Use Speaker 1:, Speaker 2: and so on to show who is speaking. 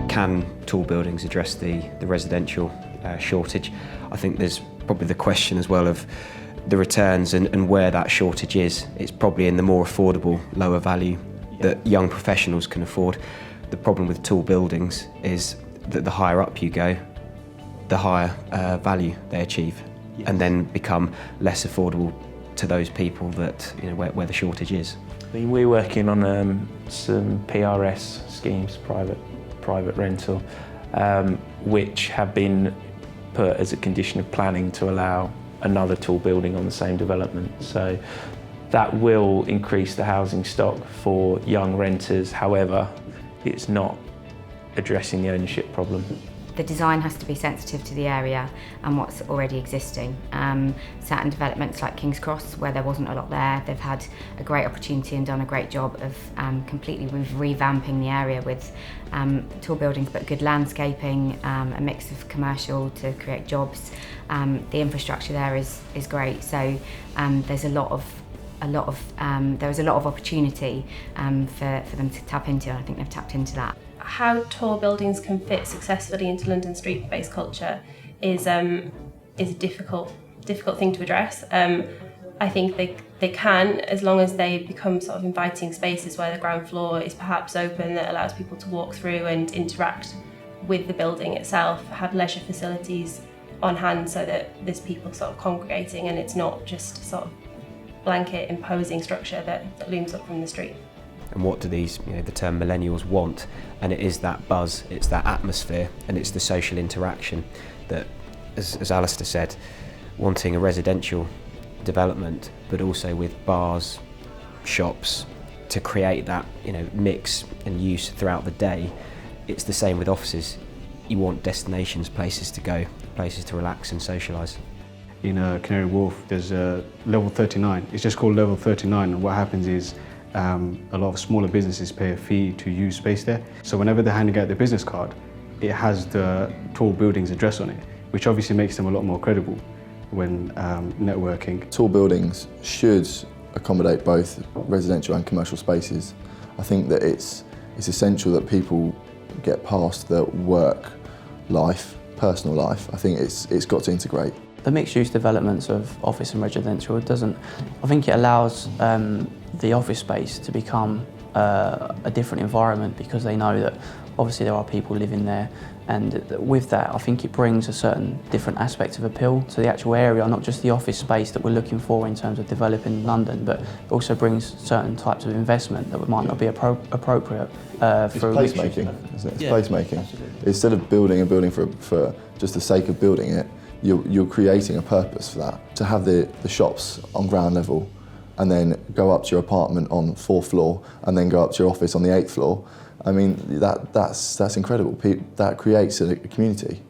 Speaker 1: Can tall buildings address the residential shortage? I think there's probably the question as well of the returns and where that shortage is. It's probably in the more affordable, lower value that young professionals can afford. The problem with tall buildings is that the higher up you go, the higher value they achieve, and then become less affordable to those people that, you know, where the shortage is.
Speaker 2: We're working on some PRS schemes, private rental, which have been put as a condition of planning to allow another tall building on the same development. So that will increase the housing stock for young renters. However, it's not addressing the ownership problem.
Speaker 3: The design has to be sensitive to the area and what's already existing. Certain developments like King's Cross, where there wasn't a lot there, they've had a great opportunity and done a great job of completely revamping the area with tall buildings but good landscaping, a mix of commercial to create jobs. The infrastructure there is great, so there's a lot of opportunity for them to tap into, and I think they've tapped into that.
Speaker 4: How tall buildings can fit successfully into London street-based culture is a difficult thing to address. I think they can, as long as they become sort of inviting spaces where the ground floor is perhaps open, that allows people to walk through and interact with the building itself, have leisure facilities on hand so that there's people sort of congregating and it's not just sort of blanket imposing structure that looms up from the street.
Speaker 1: And what do these, the term millennials want? And it is that buzz, it's that atmosphere, and it's the social interaction that, as Alistair said, wanting a residential development, but also with bars, shops, to create that mix and use throughout the day. It's the same with offices. You want destinations, places to go, places to relax and socialise.
Speaker 5: In Canary Wharf, there's level 39. It's just called level 39, and what happens is a lot of smaller businesses pay a fee to use space there. So whenever they're handing out their business card, it has the tall building's address on it, which obviously makes them a lot more credible when networking.
Speaker 6: Tall buildings should accommodate both residential and commercial spaces. I think that it's essential that people get past their work life, personal life. I think it's got to integrate.
Speaker 7: The mixed-use developments of office and residential I think it allows the office space to become a different environment, because they know that obviously there are people living there, and with that I think it brings a certain different aspect of appeal to the actual area, not just the office space that we're looking for in terms of developing London, but it also brings certain types of investment that might not be appropriate for
Speaker 6: placemaking, isn't it? It's placemaking.
Speaker 7: Absolutely.
Speaker 6: Instead of building a building for just the sake of building it, you're creating a purpose for that. To have the shops on ground level and then go up to your apartment on 4th floor and then go up to your office on the 8th floor, I mean, that's incredible. That creates a community.